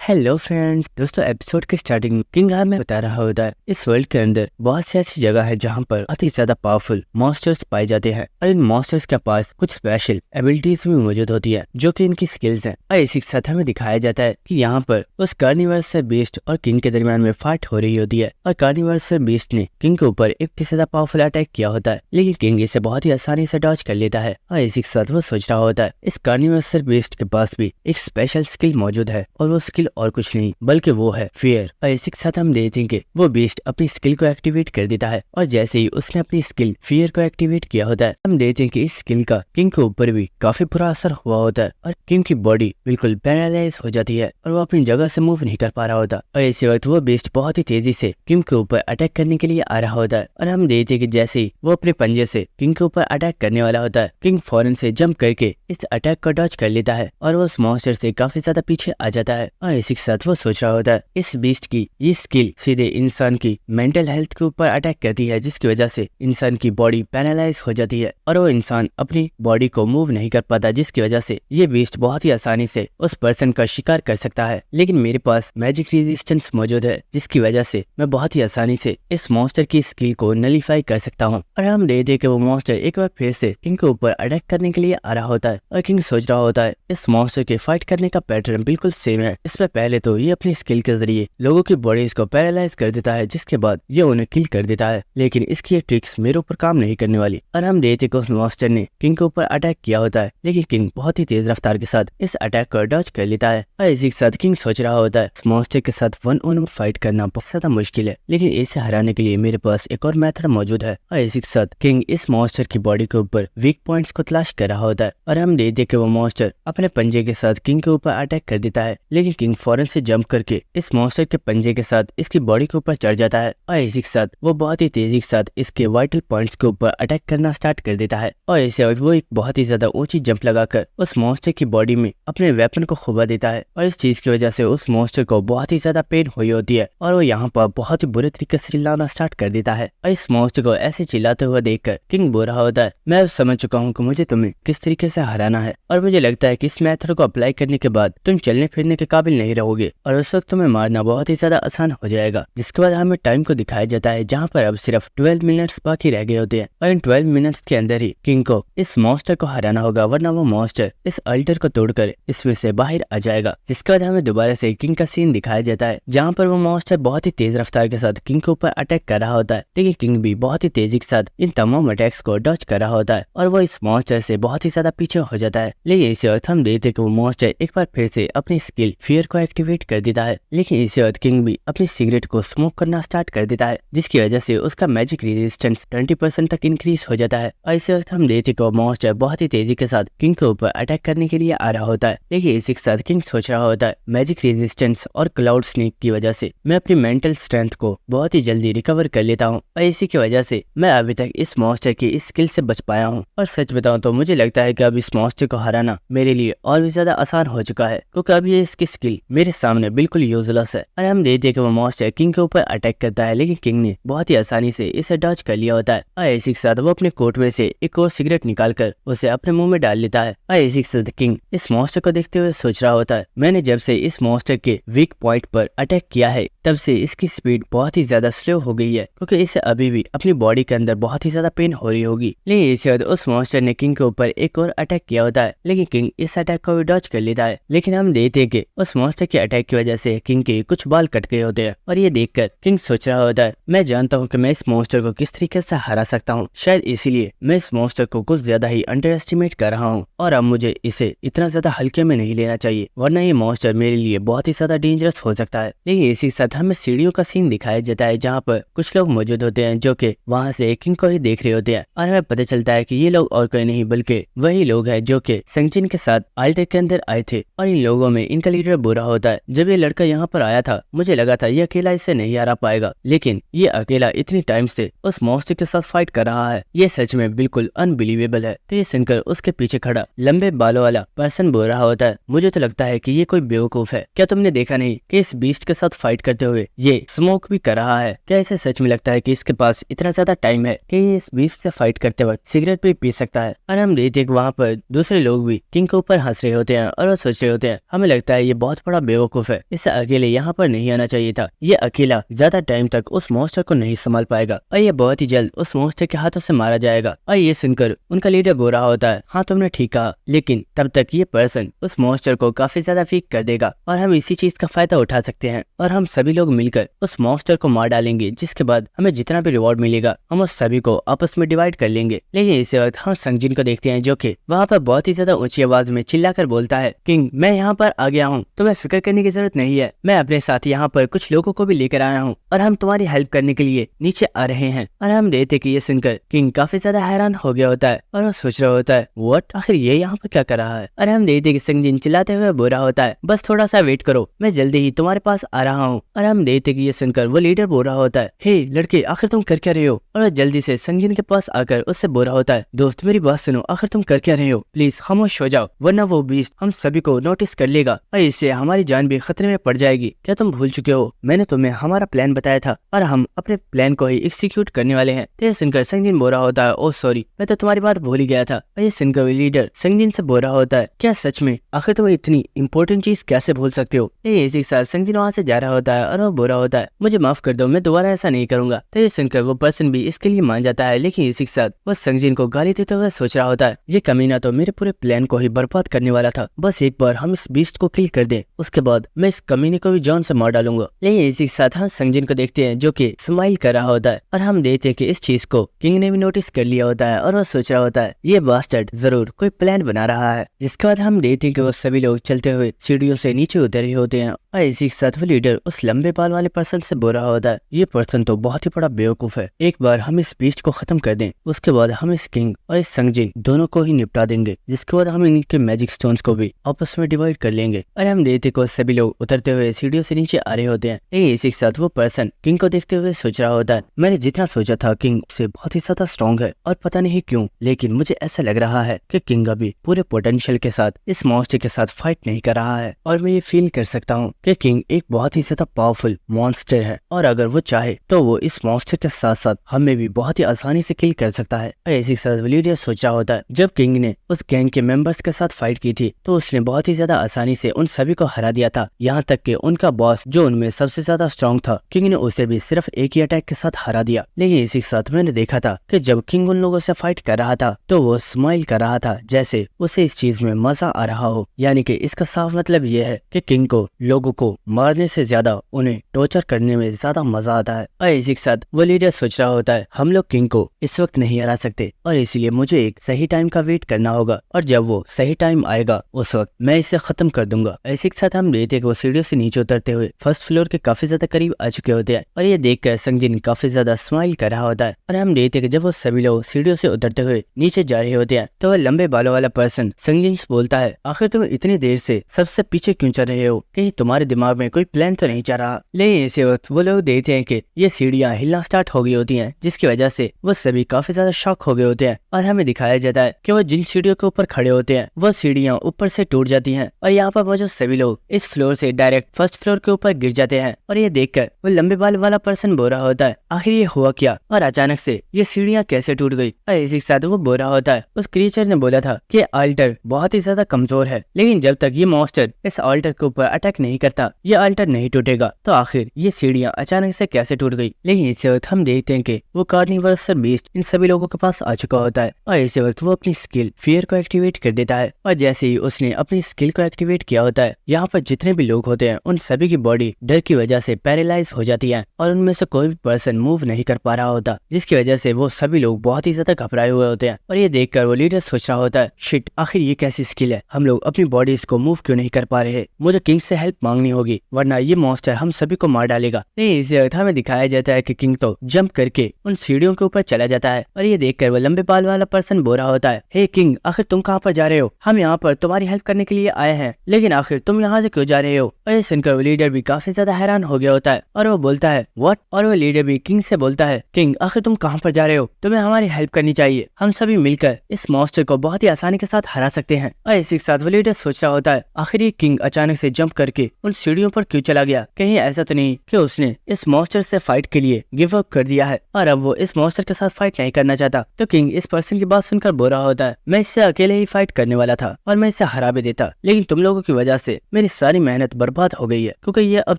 Hello friends, दोस्तों episode के starting में किंग हमें बता रहा होता है इस वर्ल्ड के अंदर बहुत सी ऐसी जगह है जहाँ पर बहुत ही ज्यादा पावरफुल मॉन्स्टर्स पाए जाते हैं और इन मॉन्स्टर्स के पास कुछ स्पेशल एबिलिटीज भी मौजूद होती है जो कि इनकी स्किल्स हैं। और इसी के साथ हमें दिखाया जाता है कि यहाँ पर उस कार्निवर्स से बीस्ट और किंग के दरमियान में फाइट हो रही होती है और कार्निवर्स से बीस्ट ने किंग के ऊपर एक से ज्यादा पावरफुल अटैक किया होता है, लेकिन किंग इसे बहुत ही आसानी से डॉज कर लेता है। और इसी के साथ वो सोच रहा होता है इस कार्निवर्स से बीस्ट के पास भी एक स्पेशल स्किल मौजूद है और वो स्किल और कुछ नहीं बल्कि वो है फियर। और इसी के साथ हम देखेंगे वो बीस्ट अपनी स्किल को एक्टिवेट कर देता है और जैसे ही उसने अपनी स्किल फियर को एक्टिवेट किया होता है हम देखते हैं कि इस स्किल का किंग के ऊपर भी काफी बुरा असर हुआ होता है और किंग की बॉडी बिल्कुल पैरालाइज हो जाती है और वो अपनी जगह से मूव नहीं कर पा रहा होता। और इसी वक्त वो बीस्ट बहुत ही तेजी से किंग के ऊपर अटैक करने के लिए आ रहा होता है और हम देखते हैं कि जैसे ही वो अपने पंजे से किंग के ऊपर अटैक करने वाला होता है किंग फौरन से जंप करके इस अटैक को डॉज कर लेता है और वो उस मॉन्स्टर से काफी ज्यादा पीछे आ जाता है। और इसी के साथ वो सोच रहा होता है इस बीस्ट की ये स्किल सीधे इंसान की मेंटल हेल्थ के ऊपर अटैक करती है जिसकी वजह से इंसान की बॉडी पैरालाइज हो जाती है और वो इंसान अपनी बॉडी को मूव नहीं कर पाता, जिसकी वजह से ये बीस्ट बहुत ही आसानी से उस पर्सन का शिकार कर सकता है। लेकिन मेरे पास मैजिक रेजिस्टेंस मौजूद है जिसकी वजह से मैं बहुत ही आसानी से इस मॉन्स्टर की स्किल को नलीफाई कर सकता हूँ। और हम देखते कि वो मॉन्स्टर एक बार फिर से किंग के ऊपर अटैक करने के लिए आ रहा होता है और किंग सोच रहा होता है इस मॉन्स्टर के फाइट करने का पैटर्न बिल्कुल सेम है। इसमें पहले तो ये अपनी स्किल के जरिए लोगों की बॉडीज को पैरालाइज कर देता है जिसके बाद ये उन्हें किल कर देता है, लेकिन इसकी ये ट्रिक्स मेरे ऊपर काम नहीं करने वाली। और हम देखते कि उस मॉन्स्टर ने किंग के ऊपर अटैक किया होता है लेकिन किंग बहुत ही तेज रफ्तार के साथ इस अटैक को डॉज कर लेता है। और इसी के साथ किंग सोच रहा होता है इस मॉन्स्टर के साथ 1-on-1 फाइट करना बहुत ज्यादा मुश्किल है, लेकिन इसे हराने के लिए मेरे पास एक और मेथड मौजूद है। और इसी के साथ किंग इस मॉन्स्टर की बॉडी के ऊपर वीक पॉइंट्स को तलाश कर रहा होता है और हम देखते कि वो मॉन्स्टर अपने पंजे के साथ किंग के ऊपर अटैक कर देता है, लेकिन किंग फौरन से जंप करके इस मॉन्स्टर के पंजे के साथ इसकी बॉडी के ऊपर चढ़ जाता है और इसी के साथ वो बहुत ही तेजी के साथ इसके वाइटल पॉइंट्स के ऊपर अटैक करना स्टार्ट कर देता है। और इसे वो एक बहुत ही ज्यादा ऊंची जंप लगाकर उस मॉन्स्टर की बॉडी में अपने वेपन को खुबा देता है और इस चीज की वजह से उस मॉन्स्टर को बहुत ही ज्यादा पेन हुई होती है और वो यहाँ पर बहुत ही बुरे तरीके से चिल्लाना स्टार्ट कर देता है। और इस मॉन्स्टर को ऐसे चिल्लाते हुए देखकर किंग बोल रहा होता है मैं अब समझ चुका हूँ कि मुझे तुम्हें किस तरीके से हराना है और मुझे लगता है कि इस मेथड को अप्लाई करने के बाद तुम चलने फिरने के काबिल नहीं रहोगे और उस वक्त तुम्हें मारना बहुत ही ज्यादा आसान हो जाएगा। जिसके बाद हमें टाइम को दिखाया जाता है जहाँ पर अब सिर्फ 12 मिनट्स बाकी रह गए होते हैं और इन 12 मिनट्स के अंदर ही किंग को इस मॉन्स्टर को हराना होगा, वरना वो मॉन्स्टर इस अल्टर को तोड़कर इसमें से बाहर आ जाएगा। जिसके बाद हमें दोबारा से किंग का सीन दिखाया जाता है जहाँ पर वो मॉन्स्टर बहुत ही तेज रफ्तार के साथ किंग के ऊपर अटैक कर रहा होता है, लेकिन किंग भी बहुत ही तेजी के साथ इन तमाम अटैक्स को डॉज कर रहा होता है और वो इस मॉन्स्टर से बहुत ही ज्यादा पीछे हो जाता है। लेकिन इसी वक्त हम देखते कि वो मॉन्स्टर एक बार फिर से अपनी स्किल फियर को एक्टिवेट कर देता है, लेकिन इसी वक्त किंग भी अपनी सिगरेट को स्मोक करना स्टार्ट कर देता है जिसकी वजह से उसका मैजिक रेजिस्टेंस 20% तक इंक्रीज हो जाता है। और इसी वक्त हम देखते कि वो मॉन्स्टर बहुत ही तेजी के साथ किंग के ऊपर अटैक करने के लिए आ रहा होता है, लेकिन इसी के साथ किंग सोच रहा होता है मैजिक रेजिस्टेंस और क्लाउड स्नेक की वजह से मैं अपनी मेंटल स्ट्रेंथ को बहुत ही जल्दी रिकवर कर लेता हूँ और इसी की वजह से मैं अभी तक इस मॉन्स्टर की इस स्किल से बच पाया हूँ। और सच बताऊं तो मुझे लगता है कि अब इस मॉन्स्टर को हराना मेरे लिए और भी ज्यादा आसान हो चुका है क्योंकि अब ये इसकी स्किल मेरे सामने बिल्कुल यूजलेस है। और हम देखते हैं कि वो मॉन्स्टर किंग के ऊपर अटैक करता है, लेकिन किंग ने बहुत ही आसानी से इसे डॉज कर लिया होता है। और इसी के साथ वो अपने कोट में से एक और सिगरेट निकालकर उसे अपने मुंह में डाल लेता है। और इसी के साथ किंग इस मॉन्स्टर को देखते हुए सोच रहा होता है मैंने जब से इस मॉन्स्टर के वीक पॉइंट पर अटैक किया है तब से इसकी स्पीड बहुत ही ज्यादा स्लो हो गई है क्योंकि इसे अभी भी अपनी बॉडी के अंदर बहुत ही ज्यादा पेन हो रही होगी। लेकिन इसी वक्त उस मॉन्स्टर ने किंग के ऊपर एक और अटैक किया होता है, लेकिन किंग इस अटैक को भी डॉज कर लेता है। लेकिन हम देखते हैं कि उस मॉन्स्टर के अटैक की वजह से किंग के कुछ बाल कट गए होते हैं और ये देखकर किंग सोच रहा होता है मैं जानता हूँ कि मैं इस मॉन्स्टर को किस तरीके से हरा सकता हूँ, शायद इसीलिए मैं इस मॉन्स्टर को कुछ ज्यादा ही अंडर एस्टिमेट कर रहा हूँ और अब मुझे इसे इतना ज्यादा हल्के में नहीं लेना चाहिए, वरना ये मॉन्स्टर मेरे लिए बहुत ही ज्यादा डेंजरस हो सकता है। लेकिन इसी के साथ हमें सीढ़ियों का सीन दिखाया जाता है जहाँ पर कुछ लोग मौजूद होते हैं जो कि वहाँ से किंग को ही देख रहे होते हैं और हमें पता चलता है कि ये लोग और कोई नहीं बल्कि वही लोग हैं जो कि संगजिन के साथ अल्टर के अंदर आए थे। और इन लोगों में इनका लीडर बुरा होता है। जब ये लड़का यहाँ पर आया था मुझे लगा था ये अकेला इससे नहीं हरा पाएगा, लेकिन ये अकेला इतनी टाइम से उस मॉन्स्टर के साथ फाइट कर रहा है, ये सच में बिल्कुल अनबिलीवेबल है। तो ये सुनकर उसके पीछे खड़ा लंबे बालों वाला पर्सन बोल रहा होता है मुझे तो लगता है कि ये कोई बेवकूफ है, क्या तुमने देखा नहीं कि इस बीस्ट के साथ फाइट करते हुए ये स्मोक भी कर रहा है? क्या इसे सच में लगता है कि इसके पास इतना ज्यादा टाइम है कि ये इस बीस्ट से फाइट करते वक्त सिगरेट भी पी सकता है? और हम देखते हैं वहाँ पर दूसरे लोग भी किंग के ऊपर हंस रहे होते हैं और वो सोच रहे होते हैं हमें लगता है ये बहुत बड़ा बड़ा बेवकूफ है, इसे अकेले यहाँ पर नहीं आना चाहिए था। ये अकेला ज्यादा टाइम तक उस मॉन्स्टर को नहीं संभाल पाएगा और ये बहुत ही जल्द उस मॉन्स्टर के हाथों से मारा जाएगा। और ये सुनकर उनका लीडर बोल रहा होता है, हाँ तुमने ठीक कहा, लेकिन तब तक ये पर्सन उस मॉन्स्टर को काफी ज्यादा वीक कर देगा और हम इसी चीज का फायदा उठा सकते हैं और हम सभी लोग मिलकर उस मॉन्स्टर को मार डालेंगे, जिसके बाद हमें जितना भी रिवॉर्ड मिलेगा हम उस सभी को आपस में डिवाइड कर लेंगे। लेकिन इसी वक्त हम संगजिन को देखते हैं जो कि वहाँ पर बहुत ही ज्यादा ऊंची आवाज में चिल्लाकर बोलता है, किंग मैं यहाँ पर आ गया हूँ, तुम्हें फिक्र करने की जरूरत नहीं है, मैं अपने साथ यहाँ पर कुछ लोगों को भी लेकर आया हूँ और हम तुम्हारी हेल्प करने के लिए नीचे आ रहे हैं। और हम देखते कि ये सुनकर किंग काफी ज्यादा हैरान हो गया होता है और वो सोच रहा होता है, व्हाट, आखिर ये यहाँ पर क्या कर रहा है। और हम देखते कि संगजिन चिल्लाते हुए बोल रहा होता है, बस थोड़ा सा वेट करो, मैं जल्दी ही तुम्हारे पास आ रहा हूँ। और हम देखते कि ये सुनकर वो लीडर बोल रहा होता है, हे लड़के, आखिर तुम कर क्या रहे हो। और वो जल्दी से संगजिन के पास आकर उससे बोल रहा होता है, दोस्त मेरी बात सुनो, आखिर तुम कर क्या रहे हो, प्लीज खामोश हो जाओ वरना वो बीस्ट हम सभी को नोटिस कर लेगा और इससे हमारी जान भी खतरे में पड़ जाएगी। क्या तुम भूल चुके हो, मैंने तुम्हें हमारा प्लान बताया था और हम अपने प्लान को ही एग्जीक्यूट करने वाले हैं। तो ये सुनकर संगजिन बोल रहा होता है, ओ सॉरी, मैं तो तुम्हारी बात भूल ही गया था। और ये सुनकर लीडर संगजिन से बोल रहा होता है, क्या सच में, आखिर तुम इतनी इंपॉर्टेंट चीज कैसे भूल सकते हो। इसी साथ संगजिन वहाँ से जा रहा होता है और वो बोल रहा होता है, मुझे माफ कर दो, मैं दोबारा ऐसा नहीं करूंगा। तो ये सुनकर वो पर्सन भी इसके लिए मान जाता है, लेकिन इसी के साथ वो संगजिन को गाली देते हुए सोच रहा होता है, ये कमीना तो मेरे पूरे प्लान को ही बर्बाद करने वाला था, बस एक बार हम इस बीस्ट को किल कर दें, उसके बाद मैं इस कमीने को भी जान से मार डालूंगा। लेकिन इसी के साथ हम संगजिन को देखते हैं जो कि स्माइल कर रहा होता है और हम देखते हैं कि इस चीज को किंग ने भी नोटिस कर लिया होता है और वो सोच रहा होता है, ये बास्टर्ड जरूर कोई प्लान बना रहा है। जिसके बाद हम देखते हैं कि वो सभी लोग चलते हुए सीढ़ियों से नीचे उतर रहे होते हैं और इसी के साथ वो लीडर उस लंबे बाल वाले पर्सन से बोल रहा होता है, ये पर्सन तो बहुत ही बड़ा बेवकूफ है, एक बार हम इस बीस्ट को खत्म कर दें, उसके बाद हम इस किंग और इस संगजिन दोनों को ही निपटा देंगे, जिसके बाद हम इनके मैजिक स्टोन्स को भी आपस में डिवाइड कर लेंगे। और हम देखते को सभी लोग उतरते हुए सीढ़ियों से नीचे आ रहे होते हैं। लेकिन इसी के साथ वो पर्सन किंग को देखते हुए सोच रहा होता है, मैंने जितना सोचा था किंग से बहुत ही ज्यादा स्ट्रॉन्ग है और पता नहीं क्यों, लेकिन मुझे ऐसा लग रहा है कि किंग अभी पूरे पोटेंशियल के साथ इस मॉन्स्टर के साथ फाइट नहीं कर रहा है और मैं ये फील कर सकता हूँ कि किंग एक बहुत ही ज्यादा पावरफुल मॉन्स्टर है और अगर वो चाहे तो वो इस मॉन्स्टर के साथ साथ हमें भी बहुत ही आसानी से किल कर सकता है। और इसी के साथ लीडर सोच रहा होता है, जब किंग ने उस गैंग के मेंबर्स के साथ फाइट की थी तो उसने बहुत ही ज्यादा आसानी से उन सभी को हरा दिया था, यहाँ तक कि उनका बॉस जो उनमें सबसे ज्यादा स्ट्रॉन्ग था, किंग ने उसे भी सिर्फ एक ही अटैक के साथ हरा दिया। लेकिन इसी के साथ मैंने देखा था कि जब किंग उन लोगों से फाइट कर रहा था तो वो स्माइल कर रहा था जैसे उसे इस चीज में मजा आ रहा हो, यानी कि इसका साफ मतलब ये है कि किंग को लोगों को मारने से ज्यादा उन्हें टॉर्चर करने में ज्यादा मजा आता है। और इसी के साथ वो लीडर सोच रहा होता है, हम लोग किंग को इस वक्त नहीं हरा सकते और इसलिए मुझे एक सही टाइम का वेट करना होगा और जब वो सही टाइम आएगा उस वक्त मैं इसे खत्म कर दूंगा। इसी के साथ हम देखते हैं कि वो सीढ़ियों से नीचे उतरते हुए फर्स्ट फ्लोर के काफी ज्यादा करीब आ चुके होते हैं और ये देखकर संगजिन काफी ज्यादा स्माइल कर रहा होता है। और हम देखते हैं कि जब वो सभी लोग सीढ़ियों से उतरते हुए नीचे जा रहे होते हैं तो वह लंबे बालों वाला पर्सन संगजिन से बोलता है, आखिर तुम इतनी देर से सबसे पीछे क्यों चल रहे हो, कहीं तुम्हारे दिमाग में कोई प्लान तो नहीं चल रहा। लेकिन इसी वक्त वो लोग देखते हैं कि ये सीढ़ियां हिलना स्टार्ट हो गई होती हैं, जिसकी वजह से वो सभी काफी ज्यादा शॉक हो गए होते हैं और हमें दिखाया जाता है कि वो जिन सीढ़ियों के ऊपर खड़े होते हैं वो सीढ़ियां ऊपर से टूट जाती हैं और यहाँ पर मौजूद सभी लोग इस फ्लोर से डायरेक्ट फर्स्ट फ्लोर के ऊपर गिर जाते हैं। और ये देखकर वो लंबे बाल वाला पर्सन बोल रहा होता है, आखिर ये हुआ क्या और अचानक से ये सीढ़ियां कैसे टूट गई। और इसी के साथ वो बोल रहा होता है, उस क्रिएचर ने बोला था कि अल्टर बहुत ही ज्यादा कमजोर है, लेकिन जब तक ये मॉन्स्टर इस अल्टर के ऊपर अटैक नहीं करता ये अल्टर नहीं टूटेगा, तो आखिर ये सीढ़ियां अचानक से कैसे टूट गई। लेकिन इसी वक्त हम देखते हैं कि वो कार्निवल बीस्ट इन सभी लोगों के पास आ चुका होता है और इसी वक्त वो अपनी स्किल फियर को एक्टिवेट कर देता है और जैसे ही उसने अपनी स्किल को एक्टिवेट किया होता है यहाँ पर जितने भी लोग होते हैं उन सभी की बॉडी डर की वजह से पैरालाइज हो जाती है और उनमें से कोई भी पर्सन मूव नहीं कर पा रहा होता, जिसकी वजह से वो सभी लोग बहुत ही ज्यादा घबराए हुए होते हैं। और ये देखकर वो लीडर सोच रहा होता है, शिट, आखिर ये कैसी स्किल है, हम लोग अपनी बॉडीज को मूव क्यों नहीं कर पा रहे, मुझे किंग से हेल्प मांगनी होगी वरना ये मॉन्स्टर हम सभी को मार डालेगा। नहीं, इसी वक्त हमें दिखाया जाता है कि किंग तो जंप करके उन सीढ़ियों के ऊपर चला जाता है और ये देखकर वो लंबे बाल वाला पर्सन बोल रहा होता है, हे किंग, आखिर तुम कहाँ पर जा रहे हो, हम यहाँ पर तुम्हारी हेल्प करने के लिए आए हैं, लेकिन आखिर तुम यहाँ से क्यों जा रहे हो। और ये सुनकर वो लीडर भी काफी ज्यादा हैरान हो गया होता है और वो बोलता है, व्हाट। और वो लीडर भी किंग से बोलता है, किंग, आखिर तुम कहाँ पर जा रहे हो, तुम्हें हमारी हेल्प करनी चाहिए, हम सभी मिलकर इस मॉन्स्टर को बहुत ही आसानी के साथ हरा सकते हैं। और इसी के साथ वो लीडर सोच रहा होता है, आखिर ये किंग अचानक से जंप करके उन सीढ़ियों पर क्यों चला गया, कहीं ऐसा तो नहीं कि उसने इस मॉन्स्टर से फाइट के लिए गिव अप कर दिया है और अब वो इस मॉन्स्टर के साथ फाइट नहीं करना चाहता। तो किंग इस पर्सन की बात सुनकर बोल रहा होता है, मैं इससे अकेले ही फाइट करने वाला था और मैं इसे हरा भी देता, लेकिन तुम लोगों की वजह से मेरी मेरी सारी मेहनत बर्बाद हो गई है, क्योंकि ये अब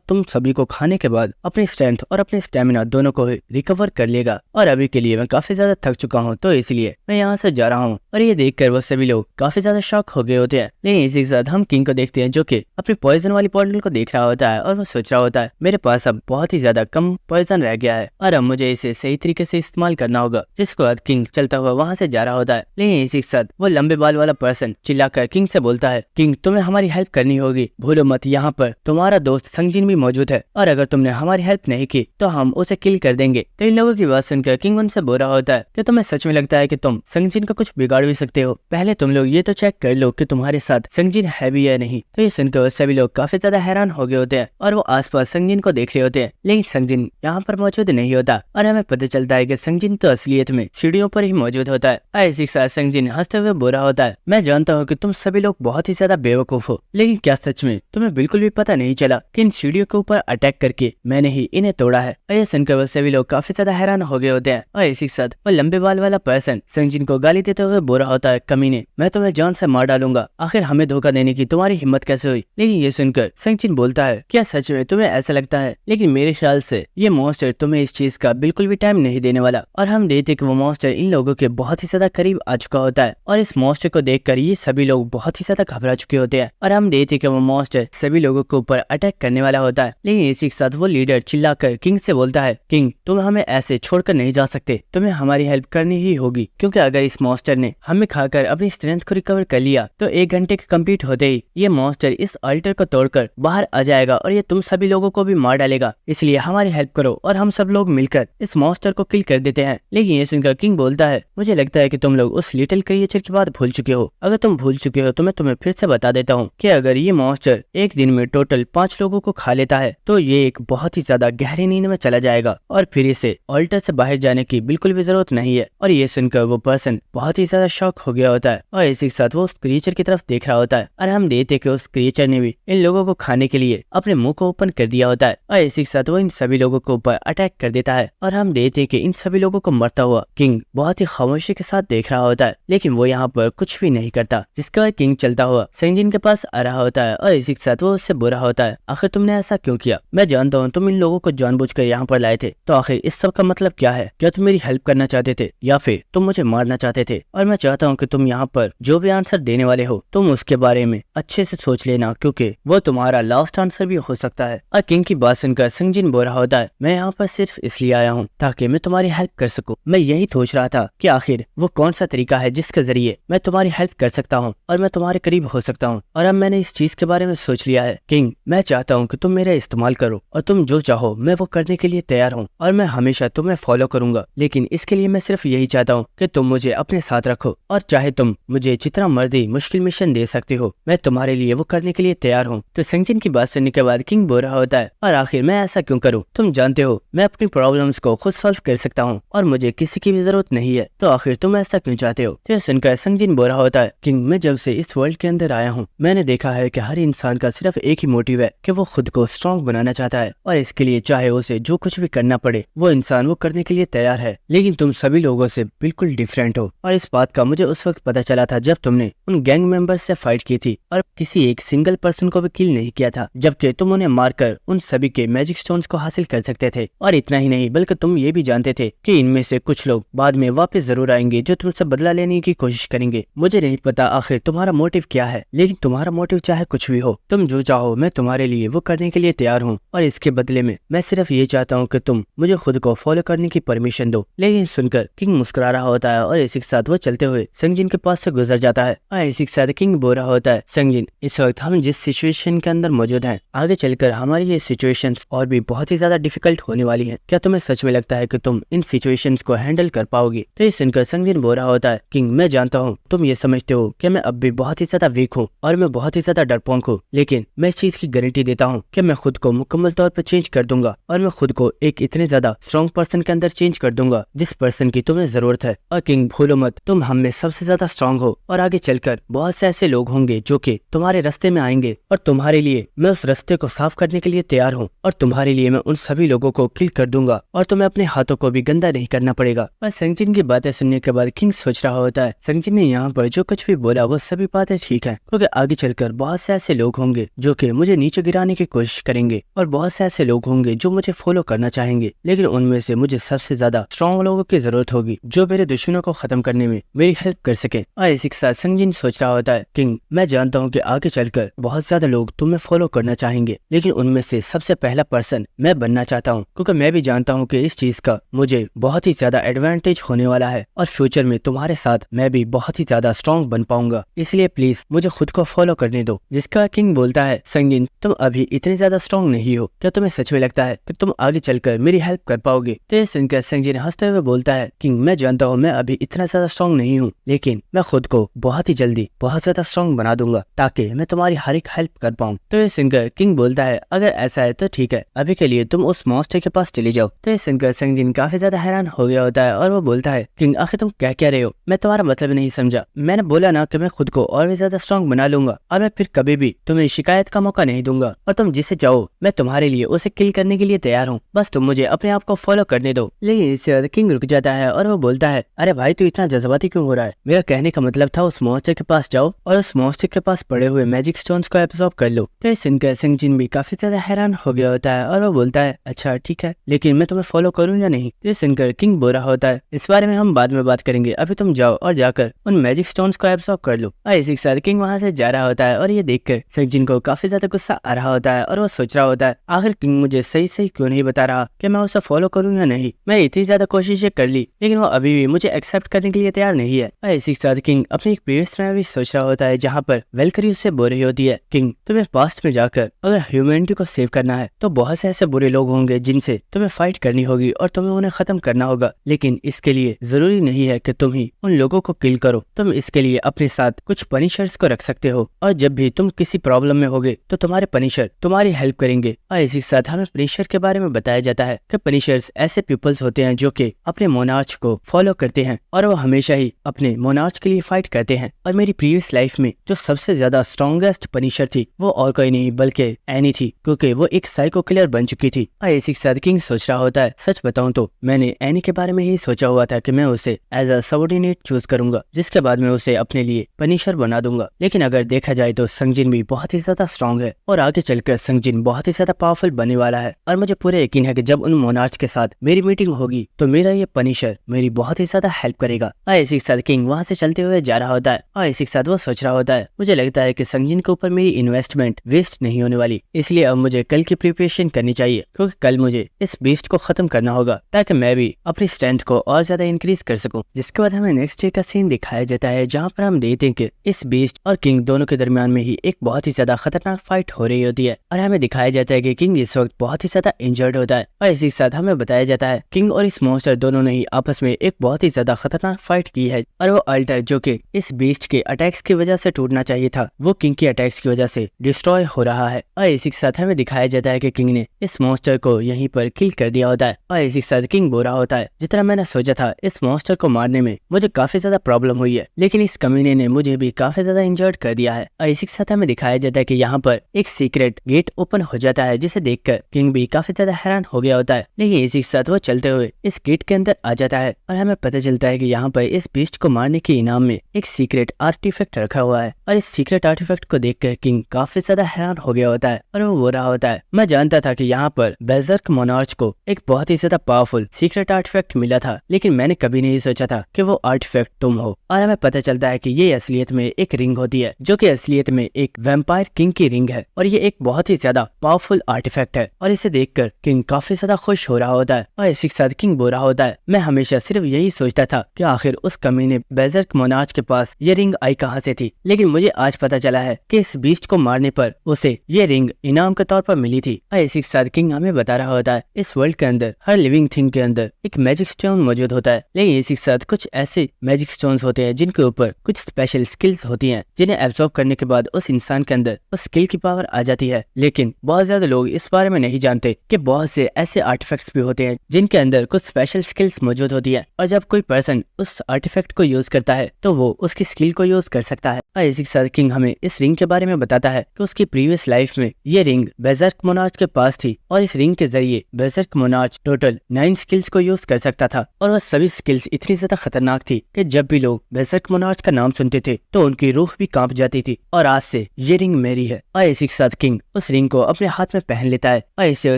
तुम सभी को खाने के बाद अपनी स्ट्रेंथ और अपने स्टेमिना दोनों को ही रिकवर कर लेगा और अभी के लिए मैं काफी ज्यादा थक चुका हूँ, तो इसलिए मैं यहाँ से जा रहा हूँ। और ये देखकर वो सभी लोग काफी ज्यादा शॉक हो गए होते हैं। लेकिन इसी के साथ हम किंग को देखते हैं जो कि अपनी पॉइजन वाली बॉटल को देख रहा होता है और वो सोच रहा होता है मेरे पास अब बहुत ही ज्यादा कम पॉइजन रह गया है और अब मुझे इसे सही तरीके से इस्तेमाल करना होगा। जिसके बाद किंग चलता हुआ वहाँ से जा रहा होता है। लेकिन इसी के साथ वो लंबे बाल वाला पर्सन चिल्लाकर किंग से बोलता है, किंग तुम्हें हमारी हेल्प करनी होगी, भूलो मत यहाँ पर तुम्हारा दोस्त संगजिन भी मौजूद है और अगर तुमने हमारी हेल्प नहीं की तो हम उसे किल कर देंगे। तो इन लोगों की बात सुनकर किंग उनसे बोल रहा होता है कि तुम्हें सच में लगता है कि तुम संगजिन का कुछ बिगाड़ भी सकते हो, पहले तुम लोग ये तो चेक कर लो कि तुम्हारे साथ संगजिन है भी या नहीं। तो ये सुनकर सभी लोग काफी ज्यादा हैरान हो गए होते हैं और वो आसपास संगजिन को देख रहे होते हैं। लेकिन संगजिन यहाँ पर मौजूद नहीं होता और हमें पता चलता है कि संगजिन तो असलियत में सीढ़ियों पर ही मौजूद होता है। और इसी के साथ संगजिन हंसते हुए बोल रहा होता है, मैं जानता हूँ कि तुम सभी लोग बहुत ही ज्यादा बेवकूफ हो, लेकिन क्या सच में तुम्हें बिल्कुल भी पता नहीं चला कि इन सीढ़ियों के ऊपर अटैक करके मैंने ही इन्हें तोड़ा है। और ये सुनकर वो सभी लोग काफी ज्यादा हैरान हो गए होते हैं। और इसी के साथ वो लंबे बाल वाला पर्सन संगजिन को गाली देते हुए बोल रहा होता है, कमीने मैं तुम्हें जान से मार डालूंगा, आखिर हमें धोखा देने की तुम्हारी हिम्मत कैसे हुई। लेकिन ये सुनकर संगजिन बोलता है, क्या सच में तुम्हें ऐसा लगता है, लेकिन मेरे ख्याल से ये मॉन्स्टर तुम्हें इस चीज का बिल्कुल भी टाइम नहीं देने वाला। और हम देखते कि वो मॉन्स्टर इन लोगों के बहुत ही ज्यादा करीब आ चुका होता है और इस मॉन्स्टर को देखकर ये सभी लोग बहुत ही ज्यादा घबरा चुके होते हैं। और हम देखते कि वो मॉन्स्टर सभी लोगों के ऊपर अटैक करने वाला होता है। लेकिन इसी के साथ वो लीडर चिल्लाकर किंग से बोलता है, किंग तुम हमें ऐसे छोड़कर नहीं जा सकते, तुम्हें हमारी हेल्प करनी ही होगी, क्योंकि अगर इस मॉन्स्टर ने हमें खाकर अपनी स्ट्रेंथ को रिकवर कर लिया तो 1 घंटे के कंप्लीट होते ही ये मॉन्स्टर इस अल्टर को तोड़कर बाहर आ जाएगा और ये तुम सभी लोगों को भी मार डालेगा। इसलिए हमारी हेल्प करो और हम सब लोग मिलकर इस मॉन्स्टर को किल कर देते हैं। लेकिन ये सुनकर किंग बोलता है, मुझे लगता है कि तुम लोग उस लिटिल क्रिएचर की बात भूल चुके हो। अगर तुम भूल चुके हो तो मैं तुम्हें फिर से बता देता हूँ कि अगर ये मॉन्स्टर एक दिन में टोटल 5 लोगों को खा लेता है तो ये एक बहुत ही ज्यादा गहरी नींद में चला जाएगा और फिर इसे अल्टर से बाहर जाने की बिल्कुल भी जरूरत नहीं है। और ये सुनकर वो पर्सन बहुत ही ज्यादा शॉक हो गया होता है और इसी के साथ वो उस क्रिएचर की तरफ देख रहा होता है और हम देखते कि उस क्रिएचर ने भी इन लोगों को खाने के लिए अपने मुंह को ओपन कर दिया होता है और इसी के साथ वो इन सभी लोगों के ऊपर अटैक कर देता है। और हम देखते कि इन सभी लोगों को मरता हुआ किंग बहुत ही खामोशी के साथ देख रहा होता है, लेकिन वो यहाँ पर कुछ भी नहीं करता। जिसके बाद किंग चलता हुआ संगजिन के पास आ रहा होता है और इसी के साथ वो उससे बुरा होता है, आखिर तुमने ऐसा क्यों किया? मैं जानता हूँ तुम इन लोगों को जानबूझकर यहाँ पर लाए थे, तो आखिर इस सब का मतलब क्या है? क्या तुम मेरी हेल्प करना चाहते थे या फिर तुम मुझे मारना चाहते थे? और मैं चाहता हूँ कि तुम यहाँ पर जो भी आंसर देने वाले हो तुम उसके बारे में अच्छे से सोच लेना, क्योंकि वो तुम्हारा लास्ट आंसर भी हो सकता है। और किंग की बात सुनकर संगजिन बोल रहा होता है, मैं यहाँ पर सिर्फ इसलिए आया हूँ ताकि मैं तुम्हारी हेल्प कर सकूँ। मैं यही सोच रहा था कि आखिर वो कौन सा तरीका है जिसके जरिए मैं तुम्हारी हेल्प कर सकता हूँ और मैं तुम्हारे करीब हो सकता हूँ। और अब मैंने इस चीज के बारे में सोच लिया है। किंग मैं चाहता हूँ कि तुम मेरा इस्तेमाल करो और तुम जो चाहो मैं वो करने के लिए तैयार हूँ और मैं हमेशा तुम्हें फॉलो करूंगा, लेकिन इसके लिए मैं सिर्फ यही चाहता हूँ कि तुम मुझे अपने साथ रखो और चाहे तुम मुझे जितना मर्जी मुश्किल मिशन दे सकते हो, मैं तुम्हारे लिए वो करने के लिए तैयार हूँ। तो संगजिन की बात सुनने के बाद किंग बोल रहा होता है, और आखिर मैं ऐसा क्यों करूँ? तुम जानते हो मैं अपनी प्रॉब्लम्स को खुद सॉल्व कर सकता हूँ और मुझे किसी की भी जरूरत नहीं है, तो आखिर तुम ऐसा क्यों चाहते हो? तो सुनकर संगजिन बोल रहा होता है, किंग मैं जब से इस वर्ल्ड के अंदर आया हूँ मैंने देखा है कि हर इंसान का सिर्फ एक ही मोटिव है कि वो खुद को स्ट्रॉन्ग बनाना चाहता है और इसके लिए चाहे उसे जो कुछ भी करना पड़े वो इंसान वो करने के लिए तैयार है। लेकिन तुम सभी लोगों से बिल्कुल डिफरेंट हो और इस बात का मुझे उस वक्त पता चला था जब तुमने उन गैंग मेंबर्स से फाइट की थी और किसी एक सिंगल पर्सन को भी किल नहीं किया था, जबकि तुम उन्हें मारकर उन सभी के मैजिक स्टोन्स को हासिल कर सकते थे। और इतना ही नहीं बल्कि तुम ये भी जानते थे कि इनमें से कुछ लोग बाद में वापस जरूर आएंगे जो तुमसे बदला लेने की कोशिश करेंगे। मुझे नहीं पता आखिर तुम्हारा मोटिव क्या है, लेकिन तुम्हारा मोटिव चाहे कुछ भी हो, तुम जो चाहो मैं तुम्हारे लिए वो करने के लिए तैयार हूँ और इसके बदले में मैं सिर्फ ये चाहता हूँ कि तुम मुझे खुद को फॉलो करने की परमिशन दो। लेकिन सुनकर किंग मुस्कुरा रहा होता है और इसी के साथ वो चलते हुए संगजिन के पास से गुजर जाता है और इसी के साथ किंग बोल रहा होता है, संगजिन इस वक्त हम जिस सिचुएशन के अंदर मौजूद हैं आगे चलकर हमारी ये सिचुएशंस और भी बहुत ही ज्यादा डिफिकल्ट होने वाली हैं। क्या तुम्हें सच में लगता है कि तुम इन सिचुएशंस को हैंडल कर पाओगे? तो ये सुनकर संगजिन बोल रहा होता है, किंग मैं जानता हूँ तुम ये समझते हो कि मैं अब भी बहुत ही ज्यादा वीक हूँ और मैं बहुत ही ज्यादा डरपोक हूँ, लेकिन मैं इस चीज की गारंटी देता हूँ कि मैं खुद को मुकम्मल तौर पर चेंज कर दूंगा और मैं खुद को एक इतने ज्यादा स्ट्रॉन्ग पर्सन के अंदर चेंज कर दूंगा जिस पर्सन की तुम्हें जरूरत है। और किंग भूलो मत तुम हम में सबसे ज्यादा स्ट्रॉन्ग हो और आगे चलकर बहुत से ऐसे लोग होंगे जो कि तुम्हारे रास्ते में आएंगे और तुम्हारे लिए मैं उस रास्ते को साफ करने के लिए तैयार हूँ और तुम्हारे लिए मैं उन सभी लोगों को किल कर दूंगा और तुम्हें अपने हाथों को भी गंदा नहीं करना पड़ेगा। और संगजिन की बातें सुनने के बाद किंग सोच रहा होता है, संगजिन ने यहाँ पर जो कुछ भी बोला वो सभी बातें ठीक है, क्योंकि आगे चलकर बहुत से ऐसे लोग होंगे जो कि मुझे नीचे गिराने की कोशिश करेंगे और बहुत से ऐसे लोग होंगे जो मुझे फॉलो करना चाहेंगे, लेकिन उनमें से मुझे सबसे ज्यादा स्ट्रॉन्ग लोगों की जरूरत होगी जो मेरे दुश्मनों को खत्म करने में मेरी हेल्प कर सके। और इसी के साथ संगजिन सोच रहा होता है, किंग मैं जानता हूँ कि आगे चलकर बहुत ज्यादा लोग तुम्हें फॉलो करना चाहेंगे, लेकिन उनमें से सबसे पहला पर्सन मैं बनना चाहता हूँ, क्योंकि मैं भी जानता हूँ कि इस चीज का मुझे बहुत ही ज्यादा एडवांटेज होने वाला है और फ्यूचर में तुम्हारे साथ मैं भी बहुत ही ज्यादा स्ट्रॉन्ग बन पाऊंगा, इसलिए प्लीज मुझे खुद को फॉलो करने दो। जिसका किंग बोलता है, संगजिन तुम अभी इतने ज्यादा स्ट्रॉन्ग नहीं हो, क्या तुम्हें सच में लगता है कि तुम आगे चलकर मेरी हेल्प कर पाओगे? तो ये सुनकर संगजिन हंसते हुए बोलता है, किंग मैं जानता हूँ मैं अभी इतना ज्यादा स्ट्रॉन्ग नहीं हूँ, लेकिन मैं खुद को बहुत ही जल्दी बहुत ज्यादा स्ट्रॉन्ग बना दूंगा ताकि मैं तुम्हारी हर एक हेल्प कर पाऊँ। तो ये सुनकर किंग बोलता है, अगर ऐसा है तो ठीक है, अभी के लिए तुम उस मॉन्स्टर के पास चले जाओ। तो ये सुनकर संगजिन काफी ज्यादा हैरान हो गया होता है और वो बोलता है, किंग आखिर तुम क्या रहे हो? मैं तुम्हारा मतलब नहीं समझा। मैंने बोला ना कि मैं खुद को और भी ज्यादा स्ट्रॉन्ग बना लूंगा और मैं फिर कभी भी तुम्हें शिकायत का मौका नहीं दूंगा और तुम जिसे चाहो मैं तुम्हारे लिए उसे किल करने के लिए तैयार हूँ, बस तुम मुझे अपने आप को फॉलो करने दो। लेकिन इससे ज्यादा किंग रुक जाता है और वो बोलता है, अरे भाई तू इतना जज्बाती क्यों हो रहा है? मेरा कहने का मतलब था उस मॉन्स्टर के पास जाओ और उस मॉन्स्टर के पास पड़े हुए मैजिक स्टोन्स को एब्जॉर्ब कर लो। तो ये सुनकर संगजिन भी काफी ज्यादा हैरान हो गया होता है और वो बोलता है, अच्छा ठीक है, लेकिन मैं तुम्हें फॉलो करूँ या नहीं? तो ये सुनकर किंग बोल रहा होता है, इस बारे में हम बाद में बात करेंगे, अभी तुम जाओ और जाकर उन मैजिक स्टोन्स को एब्जॉर्ब कर लो। और इसी के साथ किंग वहां से जा रहा होता है और ये देखकर संगजिन को काफी ज्यादा गुस्सा आ रहा होता है और वो सोच रहा होता है, आखिर किंग मुझे सही क्यों नहीं बता रहा कि मैं उसे फॉलो करूँ या नहीं? मैं इतनी ज्यादा कोशिशें कर ली लेकिन वो अभी भी मुझे एक्सेप्ट करने के लिए तैयार नहीं है। और इसी के साथ किंग अपनी एक प्रीवियस में भी सोच रहा होता है जहाँ पर वेलकरी उससे बोल रही होती है, किंग तुम्हें पास्ट में जाकर अगर ह्यूमैनिटी को सेव करना है तो बहुत से ऐसे बुरे लोग होंगे जिनसे तुम्हें फाइट करनी होगी और तुम्हें उन्हें खत्म करना होगा, लेकिन इसके लिए जरूरी नहीं है कि तुम ही उन लोगों को किल करो। तुम इसके लिए अपने साथ कुछ पनिशर्स को रख सकते हो और जब भी तुम किसी प्रॉब्लम में होगे तो तुम्हारे पनिशर तुम्हारी हेल्प करेंगे। और इसी के साथ हमें पनिशर के बारे में बताया जाता है कि पनिशर्स ऐसे पीपल्स होते हैं जो कि अपने मोनार्च को फॉलो करते हैं और वो हमेशा ही अपने मोनार्च के लिए फाइट करते हैं। और मेरी प्रीवियस लाइफ में जो सबसे ज्यादा स्ट्रॉन्गेस्ट पनिशर थी वो और कोई नहीं बल्कि एनी थी, क्योंकि वो एक साइको किलर बन चुकी थी। और इसी के साथ किंग सोच रहा होता है, सच बताऊं तो मैंने एनी के बारे में ही सोचा हुआ था कि मैं उसे एज अ सबऑर्डिनेट चूज करूंगा, जिसके बाद मैं उसे अपने लिए पनिशर बना दूंगा। लेकिन अगर देखा जाए तो संगजिन भी बहुत ही ज्यादा स्ट्रॉन्ग है और आगे चलकर संगजिन बहुत ही ज्यादा पावरफुल बनने वाला है और मुझे पूरे यकीन है कि जब उन मोनार्च के साथ मेरी मीटिंग होगी तो मेरा ये पनिशर मेरी बहुत ही ज्यादा हेल्प करेगा। और इसी के साथ किंग वहाँ से चलते हुए जा रहा होता है और इसी के साथ वो सोच रहा होता है, मुझे लगता है कि संगजिन के ऊपर मेरी इन्वेस्टमेंट वेस्ट नहीं होने वाली, इसलिए अब मुझे कल की प्रिपरेशन करनी चाहिए, क्योंकि कल मुझे इस बीस्ट को खत्म करना होगा ताकि मैं भी अपनी स्ट्रेंथ को और ज्यादा इंक्रीज कर सकूं। जिसके बाद हमें नेक्स्ट डे का सीन दिखाया जाता है जहाँ पर हम देखते हैं कि इस बीस्ट और किंग दोनों के दरमियान में ही एक बहुत ही ज्यादा खतरनाक फाइट हो रही होती है और हमें दिखाया जाता है कि किंग इस वक्त बहुत ही ज्यादा इंजर्ड होता है। और इसी के साथ हमें बताया जाता है किंग और इस मॉन्स्टर दोनों ने ही आपस में एक बहुत ही ज्यादा खतरनाक फाइट की है और वो अल्टर जो कि इस बीस्ट के अटैक्स की वजह से टूटना चाहिए था वो किंग के अटैक्स की वजह से डिस्ट्रॉय हो रहा है। और इसी के साथ हमें दिखाया जाता है कि किंग ने इस मॉन्स्टर को यहीं पर किल कर दिया होता है। और इसी के साथ किंग बोल रहा होता है, जितना मैंने सोचा था इस मॉन्स्टर को मारने में मुझे काफी ज्यादा प्रॉब्लम हुई है, लेकिन इस कमीने ने मुझे भी काफी ज्यादा इंजर्ड कर दिया है। और इसी के साथ हमें दिखाया जाता है कि यहाँ पर एक सीक्रेट गेट ओपन हो जाता है जिसे देखकर किंग भी काफी ज्यादा हैरान हो गया होता है। लेकिन इसी के साथ वो चलते हुए इस गेट के अंदर आ जाता है और हमें पता चलता है कि यहाँ पर इस बीस्ट को मारने के इनाम में एक सीक्रेट आर्टिफैक्ट रखा हुआ है। और इस सीक्रेट आर्टिफैक्ट को देखकर किंग काफी ज्यादा हैरान हो गया होता है और वो बोल रहा होता है, मैं जानता था कि यहाँ पर बेजर्क मोनार्च को एक बहुत ही ज्यादा पावरफुल सीक्रेट आर्टिफैक्ट मिला था, लेकिन मैंने कभी नहीं सोचा था कि वो आर्टिफैक्ट तुम हो। और हमें पता चलता है कि ये असलियत में एक रिंग होती है जो कि असलियत में एक वैम्पायर किंग की रिंग है और ये एक बहुत ही ज्यादा पावरफुल आर्टिफैक्ट है। और इसे देखकर किंग काफी ज्यादा खुश हो रहा होता है और इसी के साथ किंग बोल रहा होता है, मैं हमेशा सिर्फ यही सोचता था कि आखिर उस कमीने बेजर्क मोनार्च के पास ये रिंग आई कहाँ से थी, लेकिन मुझे आज पता चला है कि इस बीस्ट को मारने पर उसे ये रिंग इनाम के तौर पर मिली थी। और इसी के साथ किंग हमें बता रहा होता है, इस वर्ल्ड के अंदर हर लिविंग थिंग के अंदर एक मैजिक स्टोन मौजूद होता है, लेकिन इसी के साथ कुछ ऐसे मैजिक स्टोन्स होते हैं जिनके ऊपर कुछ स्पेशल स्किल्स होती हैं जिन्हें एब्जॉर्ब करने के बाद उस इंसान के अंदर उस स्किल की पावर आ जाती है। लेकिन बहुत ज्यादा लोग इस बारे में नहीं जानते कि बहुत से ऐसे आर्टिफैक्ट्स भी होते हैं जिनके अंदर कुछ स्पेशल स्किल्स मौजूद होती है और जब कोई पर्सन उस आर्टिफैक्ट को यूज करता है तो वो उसकी स्किल को यूज कर सकता है। और इसी के साथ किंग हमें इस रिंग के बारे में बताता है कि उसकी प्रीवियस लाइफ में ये रिंग बेजर्क मोनार्च के पास थी और इस रिंग के जरिए बेजर्क मोनार्च टोटल 9 स्किल्स को यूज कर सकता था और वह सभी स्किल्स इतनी ज्यादा खतरनाक थी कि जब भी लोग बेजर्क मोनार्च का नाम सुनते थे तो उनकी रूह भी कांप जाती थी। और आज से ये रिंग मेरी है। और इसी के साथ किंग उस रिंग को अपने हाथ में पहन लेता है और इसे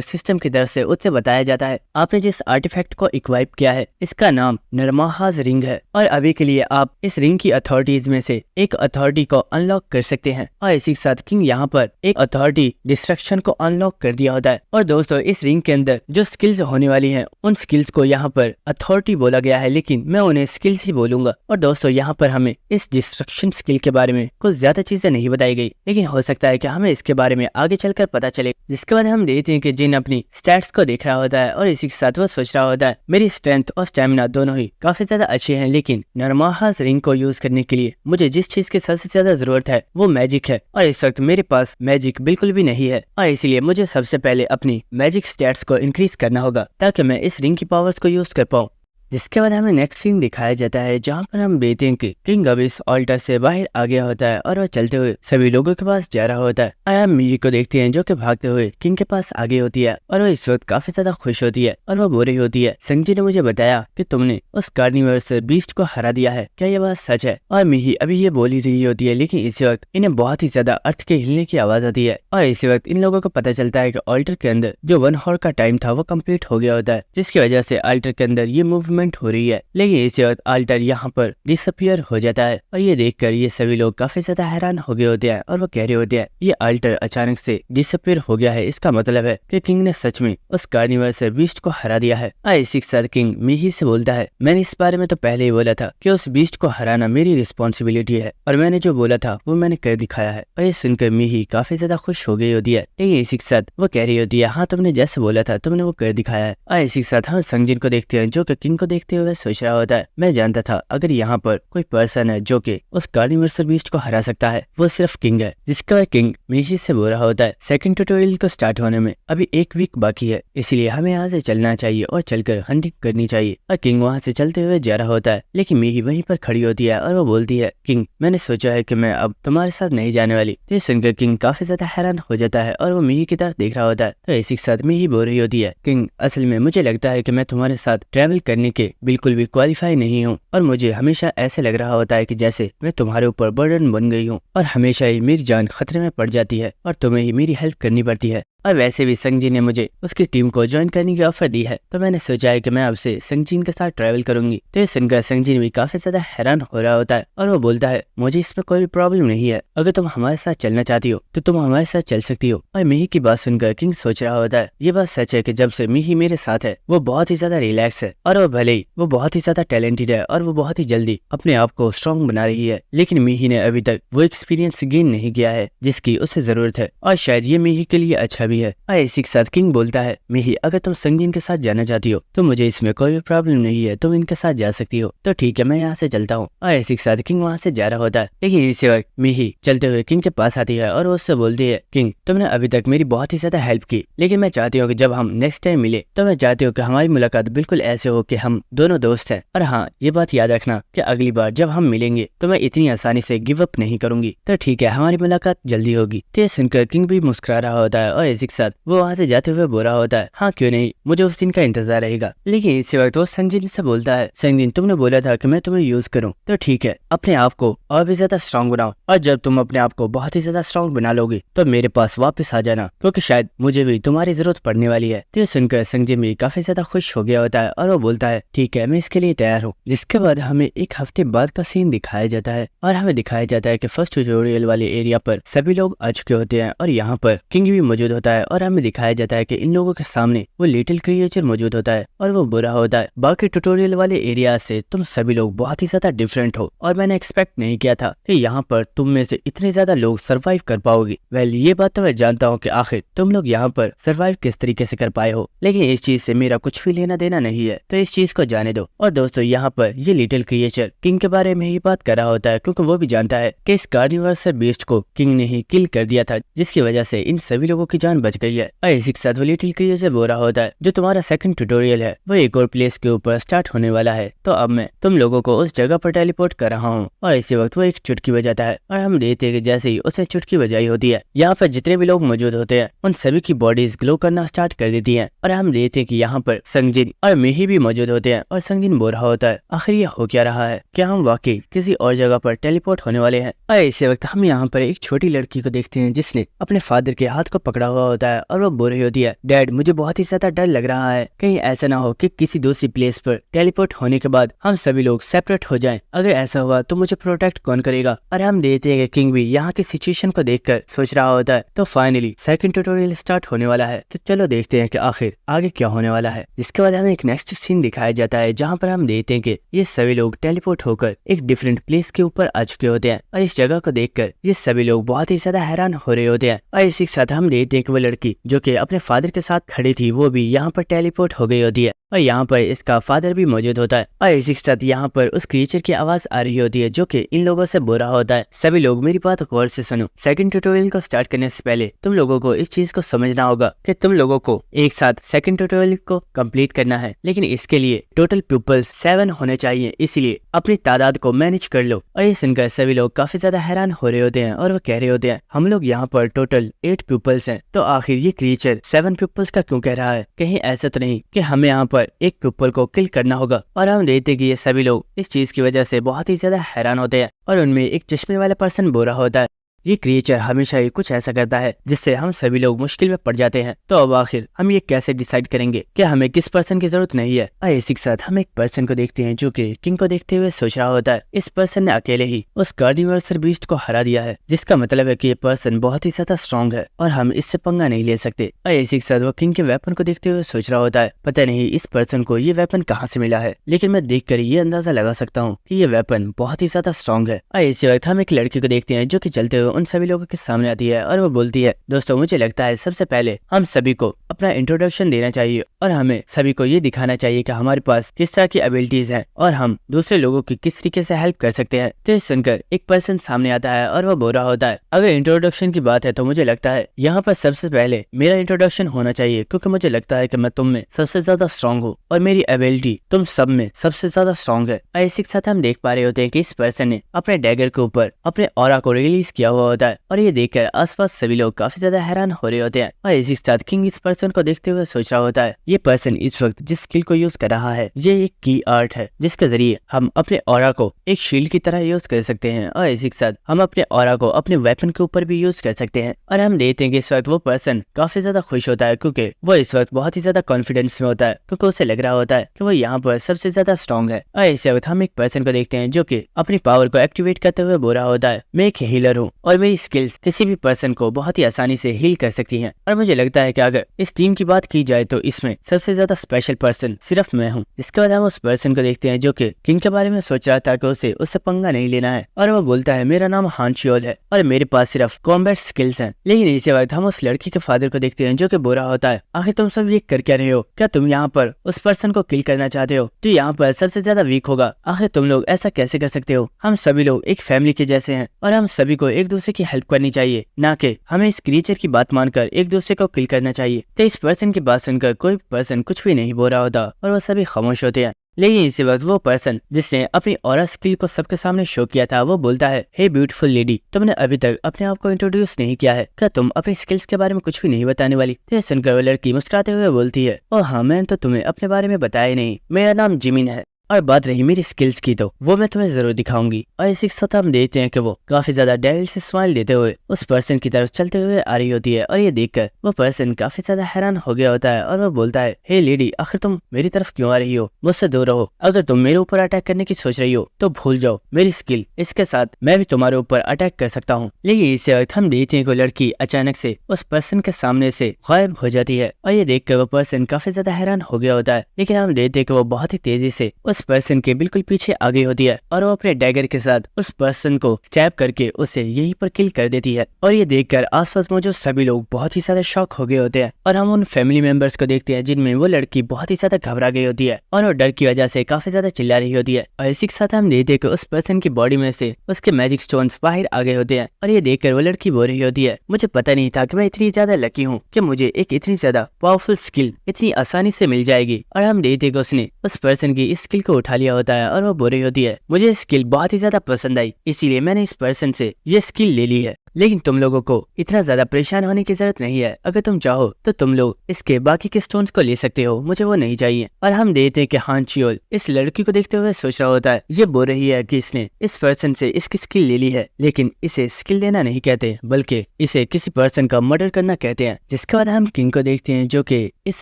सिस्टम की तरफ से उसे बताया जाता है, आपने जिस आर्टिफैक्ट को इक्वाइप किया है इसका नाम नरमाहाज रिंग है और अभी के लिए आप इस रिंग की अथॉरिटीज में से एक अथॉरिटी को अनलॉक कर सकते हैं। और इसी के साथ किंग यहाँ पर एक अथॉरिटी डिस्ट्रक्शन को अनलॉक कर दिया होता है। और दोस्तों इस रिंग के अंदर जो स्किल्स होने वाली हैं उन स्किल्स को यहाँ पर अथॉरिटी बोला गया है, लेकिन मैं उन्हें स्किल्स ही बोलूंगा। और दोस्तों यहाँ पर हमें इस डिस्ट्रक्शन स्किल के बारे में कुछ ज्यादा चीजें नहीं बताई गई, लेकिन हो सकता है कि हमें इसके बारे में आगे चलकर पता चले, जिसके बारे में हम देखते हैं कि जिन अपनी स्टैट्स को देख रहा होता है और इसी के साथ वो सोच रहा होता है मेरी स्ट्रेंथ और स्टेमिना दोनों ही काफी ज्यादा अच्छे हैं, लेकिन नरमाहाज रिंग को यूज करने के लिए मुझे जिस चीज की सबसे ज्यादा जरूरत है वो मैजिक है और इस वक्त मेरे पास मैजिक बिल्कुल भी नहीं है। और इसीलिए मुझे सबसे पहले अपनी मैजिक स्टैट्स को इंक्रीज करना होगा ताकि मैं इस रिंग की पावर्स को यूज कर पाऊँ। जिसके बाद हमें नेक्स्ट सीन दिखाया जाता है जहाँ पर हम देखते हैं कि किंग अब इस ऑल्टर से बाहर आ गया होता है और वह चलते हुए सभी लोगों के पास जा रहा होता है। आया मिही को देखते हैं जो कि भागते हुए किंग के पास आ गई होती है और वह इस वक्त काफी ज्यादा खुश होती है और वह बोल रही होती है, संजी ने मुझे बताया कि तुमने उस कार्निवर्स बीस्ट को हरा दिया है, क्या ये बात सच है? और मिही अभी ये बोल ही रही होती है, लेकिन इसी वक्त इन्हें बहुत ही ज्यादा अर्थ के हिलने की आवाज आती है और इसी वक्त इन लोगों को पता चलता है कि ऑल्टर के अंदर जो 1 हॉर का टाइम था वो कम्प्लीट हो गया होता है, जिसकी वजह से ऑल्टर के अंदर ये मूवमेंट हो रही है। लेकिन इसी वक्त अल्टर यहाँ पर डिसअपियर हो जाता है और ये देखकर ये सभी लोग काफी ज्यादा हैरान हो गए होते हैं और वो कह रहे होते हैं ये अल्टर अचानक से डिसअपियर हो गया है, इसका मतलब है कि किंग ने सच में उस कार्निवर्स बीस्ट को हरा दिया है। इसी के साथ किंग मिही से बोलता है, मैंने इस बारे में तो पहले ही बोला था कि उस बीस्ट को हराना मेरी रिस्पॉन्सिबिलिटी है और मैंने जो बोला था वो मैंने कर दिखाया है। और ये सुनकर मिही काफी ज्यादा खुश हो गई होती है, लेकिन इसी के साथ वो कह रही होती है, हाँ तुमने जैसे बोला था तुमने वो कर दिखाया है। और इसी के साथ हम संगजिन को देखते हैं जो कि किंग को देखते हुए सोच रहा होता है, मैं जानता था अगर यहाँ पर कोई पर्सन है जो कि उस कार्निवर्सल बीस्ट को हरा सकता है वो सिर्फ किंग है। जिसका वह किंग मिही से बोल रहा होता है, सेकंड ट्यूटोरियल को स्टार्ट होने में अभी 1 वीक बाकी है, इसलिए हमें यहाँ से चलना चाहिए और चलकर हंटिंग करनी चाहिए। और किंग वहाँ से चलते हुए जा रहा होता है, लेकिन मिही वहीं पर खड़ी होती है और वो बोलती है, किंग मैंने सोचा है कि मैं अब तुम्हारे साथ नहीं जाने वाली। तो ये सुनकर किंग काफी ज्यादा हैरान हो जाता है और वो मिही की तरफ देख रहा होता है। तो इसी के साथ मिही बोल रही होती है, किंग असल में मुझे लगता है कि मैं तुम्हारे साथ ट्रैवल करने के बिल्कुल भी क्वालिफाई नहीं हूँ और मुझे हमेशा ऐसे लग रहा होता है कि जैसे मैं तुम्हारे ऊपर बर्डन बन गई हूँ और हमेशा ही मेरी जान खतरे में पड़ जाती है और तुम्हें ही मेरी हेल्प करनी पड़ती है। और वैसे भी संगजीन ने मुझे उसकी टीम को ज्वाइन करने की ऑफर दी है, तो मैंने सोचा है कि मैं अब से संगजीन के साथ ट्रैवल करूंगी। तो ये सुनकर संगजीन भी काफी ज्यादा हैरान हो रहा होता है और वो बोलता है, मुझे इसमें कोई प्रॉब्लम नहीं है, अगर तुम हमारे साथ चलना चाहती हो तो तुम हमारे साथ चल सकती हो। और मिही की बात सुनकर किंग सोच रहा होता है, ये बात सच है कि जब से मिही मेरे साथ है वो बहुत ही ज्यादा रिलैक्स है और वो भले ही वो बहुत ही ज्यादा टैलेंटेड है और वो बहुत ही जल्दी अपने आप को स्ट्रॉन्ग बना रही है, लेकिन मिही ने अभी तक वो एक्सपीरियंस गेन नहीं किया है जिसकी उसे जरूरत है और शायद ये मिही के लिए अच्छा भी है। और इसी के साथ किंग बोलता है, मिही अगर तुम संगजीन के साथ जाना चाहती हो तो मुझे इसमें कोई भी प्रॉब्लम नहीं है, तुम इनके साथ जा सकती हो। तो ठीक है मैं यहाँ से चलता हूँ। और इसी के साथ किंग वहाँ से जा रहा होता है, लेकिन इसी वक्त मिही चलते हुए किंग के पास आती है और उससे बोलती है, किंग तुमने अभी तक मेरी बहुत ही ज्यादा हेल्प की, लेकिन मैं चाहती हूँ कि जब हम नेक्स्ट टाइम मिले तो मैं चाहती हूँ कि हमारी मुलाकात बिल्कुल ऐसे हो कि हम दोनों दोस्त हैं। और हाँ ये बात याद रखना कि अगली बार जब हम मिलेंगे तो मैं इतनी आसानी से गिव अप नहीं करूंगी। तो ठीक है हमारी मुलाकात जल्दी होगी। तो सुनकर किंग भी मुस्कुरा रहा होता है और इसी के साथ वो वहाँ से जाते हुए बोल रहा होता है, हाँ क्यों नहीं, मुझे उस दिन का इंतजार रहेगा। लेकिन इसी वक्त वो संगजीन से बोलता है, संगजीन तुमने बोला था कि मैं तुम्हें यूज करूं, तो ठीक है अपने आप को और भी ज्यादा स्ट्रॉन्ग बनाओ और जब तुम अपने आप को बहुत ही ज्यादा स्ट्रॉन्ग बना लोगे तो मेरे पास वापस आ जाना, क्योंकि शायद मुझे भी तुम्हारी जरूरत पड़ने वाली है। तो सुनकर संगजीन भी काफी ज्यादा खुश हो गया होता है और वो बोलता है, ठीक है मैं इसके लिए तैयार हूँ। जिसके बाद हमें 1 हफ्ते बाद का सीन दिखाया जाता है और हमें दिखाया जाता है कि फर्स्ट ट्यूटोरियल वाले एरिया पर सभी लोग आ चुके होते हैं और यहाँ पर किंग भी मौजूद होता है और हमें दिखाया जाता है कि इन लोगों के सामने वो लिटिल क्रिएचर मौजूद होता है और वो बुरा होता है, बाकी ट्यूटोरियल वाले एरिया से तुम सभी लोग बहुत ही ज्यादा डिफरेंट हो और मैंने एक्सपेक्ट नहीं किया था कि यहाँ पर तुम में से इतने ज्यादा लोग सरवाइव कर पाओगे। वेल ये बात तो मैं जानता हूँ कि आखिर तुम लोग यहाँ पर सरवाइव किस तरीके से कर पाए हो, लेकिन इस चीज से मेरा कुछ भी लेना देना नहीं है, तो इस चीज को जाने दो। और दोस्तों यहाँ पर ये लिटिल क्रिएचर किंग के बारे में ही बात कर रहा होता है, क्योंकि वो भी जानता है कि इस कार्निवर्सल बीस्ट को किंग ने ही किल कर दिया था, जिसकी वजह से इन सभी लोगों की जान जान बच गई है। और इसी के साथ वो लिटिल क्रिएचर से बोल रहा होता है जो तुम्हारा सेकंड ट्यूटोरियल है वो एक और प्लेस के ऊपर स्टार्ट होने वाला है, तो अब मैं तुम लोगों को उस जगह पर टेलीपोर्ट कर रहा हूँ। और इसी वक्त वो एक चुटकी बजाता है और हम देखते हैं कि जैसे ही उसने चुटकी बजाई होती है यहाँ पर जितने भी लोग मौजूद होते हैं उन सभी की बॉडीज ग्लो करना स्टार्ट कर देती है। और हम देखते हैं कि यहाँ पर संगजिन और मिही भी मौजूद होते हैं और संगजिन बोल रहा होता है आखिर ये हो क्या रहा है, क्या हम वाकई किसी और जगह पर टेलीपोर्ट होने वाले हैं। और इसी वक्त हम यहाँ पर एक छोटी लड़की को देखते हैं जिसने अपने फादर के हाथ को पकड़ा हुआ होता है और वो बोल रही होती है डैड मुझे बहुत ही ज्यादा डर लग रहा है, कहीं ऐसा ना हो कि किसी दूसरी प्लेस पर टेलीपोर्ट होने के बाद हम सभी लोग सेपरेट हो जाएं। अगर ऐसा हुआ तो मुझे प्रोटेक्ट कौन करेगा। और हम देखते हैं कि किंग भी यहाँ की सिचुएशन को देखकर सोच रहा होता है। तो फाइनली सेकंड ट्यूटोरियल स्टार्ट होने वाला है, तो चलो देखते हैं कि आखिर आगे क्या होने वाला है। जिसके बाद हमें एक नेक्स्ट सीन दिखाया जाता है जहाँ पर हम देखते हैं कि ये सभी लोग टेलीपोर्ट होकर एक डिफरेंट प्लेस के ऊपर आ चुके होते हैं। और इस जगह को देखकर ये सभी लोग बहुत ही ज्यादा हैरान हो रहे होते हैं। और इसी के साथ हम देखते हैं कि वो लड़की जो कि अपने फादर के साथ खड़ी थी वो भी यहाँ पर टेलीपोर्ट हो गई होती है और यहाँ पर इसका फादर भी मौजूद होता है। और इसी के साथ यहाँ पर उस क्रिएचर की आवाज आ रही होती है जो कि इन लोगों से बोल रहा होता है सभी लोग मेरी बात गौर से सुनो। सेकंड ट्यूटोरियल को स्टार्ट करने से पहले तुम लोगों को इस चीज को समझना होगा कि तुम लोगों को एक साथ सेकंड ट्यूटोरियल को कंप्लीट करना है, लेकिन इसके लिए टोटल पीपल्स 7 होने चाहिए, इसलिए अपनी तादाद को मैनेज कर लो। और ये सुनकर सभी लोग काफी ज्यादा हैरान हो रहे होते हैं और वो कह रहे होते हैं हम लोग यहाँ पर टोटल 8 पीपल्स हैं, तो आखिर ये क्रिएचर 7 पीपल्स का क्यों कह रहा है, कहीं ऐसा तो नहीं कि हमें यहाँ पर एक पीपल को किल करना होगा। और हम देखते कि ये सभी लोग इस चीज की वजह से बहुत ही ज्यादा हैरान होते हैं। और उनमें एक चश्मे वाला पर्सन बोल रहा होता है ये क्रिएचर हमेशा ही कुछ ऐसा करता है जिससे हम सभी लोग मुश्किल में पड़ जाते हैं, तो अब आखिर हम ये कैसे डिसाइड करेंगे कि हमें किस पर्सन की जरूरत नहीं है। और इसी के साथ हम एक पर्सन को देखते हैं जो कि किंग को देखते हुए सोच रहा होता है इस पर्सन ने अकेले ही उस कार्डिवर्सल बीस्ट को हरा दिया है, जिसका मतलब है कि ये पर्सन बहुत ही ज्यादा स्ट्रॉन्ग है और हम इससे पंगा नहीं ले सकते। और इसी के साथ वो किंग के वेपन को देखते हुए सोच रहा होता है पता नहीं इस पर्सन को ये वेपन कहाँ से मिला है, लेकिन मैं देख कर ये अंदाजा लगा सकता हूँ कि ये वेपन बहुत ही ज्यादा स्ट्रॉन्ग है। और इसी वक्त हम एक लड़की को देखते हैं जो कि चलते हुए उन सभी लोगों के सामने आती है और वो बोलती है दोस्तों मुझे लगता है सबसे पहले हम सभी को अपना इंट्रोडक्शन देना चाहिए और हमें सभी को ये दिखाना चाहिए कि हमारे पास किस तरह की एबिलिटीज हैं और हम दूसरे लोगों की किस तरीके से हेल्प कर सकते हैं। तो सुनकर एक पर्सन सामने आता है और वो बोल रहा होता है अगर इंट्रोडक्शन की बात है तो मुझे लगता है यहाँ पर सबसे पहले मेरा इंट्रोडक्शन होना चाहिए, क्योंकि मुझे लगता है कि मैं तुम में सबसे ज्यादा स्ट्रॉन्ग हूँ और मेरी एबिलिटी तुम सब में सबसे ज्यादा स्ट्रॉन्ग है। और इसी के साथ हम देख पा रहे होते हैं कि इस पर्सन ने अपने डैगर के ऊपर अपने ऑरा को रिलीज किया हुआ होता है और ये देखकर आसपास सभी लोग काफी ज्यादा हैरान हो रहे होते हैं। और इसी के साथ किंग इस पर्सन को देखते हुए सोच रहा होता है ये पर्सन इस वक्त जिस स्किल को यूज कर रहा है ये एक की आर्ट है जिसके जरिए हम अपने ऑरा को एक शील्ड की तरह यूज कर सकते हैं और इसी के साथ हम अपने ऑरा को अपने वेपन के ऊपर भी यूज कर सकते हैं। और हम देखते हैं कि इस वक्त वो पर्सन काफी ज्यादा खुश होता है क्योंकि वो इस वक्त बहुत ही ज्यादा कॉन्फिडेंस में होता है, क्योंकि उसे लग रहा होता है कि वो यहाँ पर सबसे ज्यादा स्ट्रॉन्ग है। और इस वक्त हम एक पर्सन को देखते हैं जो कि अपनी पावर को एक्टिवेट करते हुए बोल रहा होता है मैं एक हीलर हूँ और मेरी स्किल्स किसी भी पर्सन को बहुत ही आसानी से हील कर सकती हैं। और मुझे लगता है कि अगर इस टीम की बात की जाए तो इसमें सबसे ज्यादा स्पेशल पर्सन सिर्फ मैं हूँ। इसके बाद हम उस पर्सन को देखते हैं जो कि किंग के बारे में सोच रहा था कि उसे उससे पंगा नहीं लेना है और वो बोलता है मेरा नाम हान शियोल है और मेरे पास सिर्फ कॉम्बैट स्किल्स हैं। लेकिन इसी वक्त हम उस लड़की के फादर को देखते हैं जो कि बोल रहा होता है आखिर तुम सब ये कर क्या रहे हो, क्या तुम यहाँ पर उस पर्सन को किल करना चाहते हो जो यहाँ पर सबसे ज्यादा वीक होगा, आखिर तुम लोग ऐसा कैसे कर सकते हो। हम सभी लोग एक फैमिली के जैसे हैं और हम सभी को एक दूसरे की हेल्प करनी चाहिए, ना कि हमें इस क्रिएचर की बात मानकर एक दूसरे को किल करना चाहिए। तो इस पर्सन की बात सुनकर कोई पर्सन कुछ भी नहीं बोल रहा होता और वो सभी खामोश होते हैं। लेकिन इसी वक्त वो पर्सन जिसने अपनी ऑरा स्किल को सबके सामने शो किया था वो बोलता है हे ब्यूटीफुल लेडी, तुमने अभी तक अपने आप को इंट्रोड्यूस नहीं किया है, क्या तुम अपने स्किल्स के बारे में कुछ भी नहीं बताने वाली। तो सुनकर वो लड़की मुस्कुराते हुए बोलती है ओह हाँ मैंने तो तुम्हें अपने बारे में बताया नहीं, मेरा नाम जिमिन है और बात रही मेरी स्किल्स की तो वो मैं तुम्हें जरूर दिखाऊंगी। और इसी के साथ हम देखते हैं कि वो काफी ज्यादा डेविल से स्माइल देते हुए उस पर्सन की तरफ चलते हुए आ रही होती है और ये देखकर वो पर्सन काफी ज्यादा हैरान हो गया होता है और वो बोलता है हे लेडी, आखिर तुम मेरी तरफ क्यों आ रही हो, मुझसे दूर रहो, अगर तुम मेरे ऊपर अटैक करने की सोच रही हो तो भूल जाओ मेरी स्किल, इसके साथ मैं भी तुम्हारे ऊपर अटैक कर सकता हूँ। लेकिन इसी वक्त हम देखते हैं कि लड़की अचानक से उस पर्सन के सामने से गायब हो जाती है और ये देखकर वो पर्सन काफी ज्यादा हैरान हो गया होता है। लेकिन हम देखते हैं कि वो बहुत ही तेजी से उस उस पर्सन के बिल्कुल पीछे आ गई होती है और वो अपने डैगर के साथ उस पर्सन को स्टैब करके उसे यहीं पर किल कर देती है। और ये देखकर आसपास मौजूद सभी लोग बहुत ही ज्यादा शॉक हो गए होते हैं और हम उन फैमिली मेंबर्स को देखते हैं जिनमें वो लड़की बहुत ही ज्यादा घबरा गई होती है और वो डर की वजह से काफी ज्यादा चिल्ला रही होती है। और इसी के साथ हम देखते हैं कि उस पर्सन की बॉडी में से उसके मैजिक स्टोन्स बाहर आ गए होते हैं और ये देखकर वो लड़की बोल रही होती है, मुझे पता नहीं था कि मैं इतनी ज्यादा लकी हूँ कि मुझे एक इतनी ज्यादा पावरफुल स्किल इतनी आसानी से मिल जाएगी। और हम देखते हैं कि उसने उस पर्सन की इस स्किल को उठा लिया होता है और वो बोल रही होती है, मुझे स्किल बहुत ही ज्यादा पसंद आई, इसीलिए मैंने इस पर्सन से ये स्किल ले ली है। लेकिन तुम लोगों को इतना ज्यादा परेशान होने की जरूरत नहीं है, अगर तुम चाहो तो तुम लोग इसके बाकी के स्टोन्स को ले सकते हो, मुझे वो नहीं चाहिए। और हम देखते हैं कि हान चियोल इस लड़की को देखते हुए सोच रहा होता है, ये बोल रही है कि इसने इस पर्सन से इसकी स्किल ले ली है, लेकिन इसे स्किल लेना नहीं कहते बल्कि इसे किसी पर्सन का मर्डर करना कहते हैं। जिसके बाद हम किंग को देखते हैं जो कि इस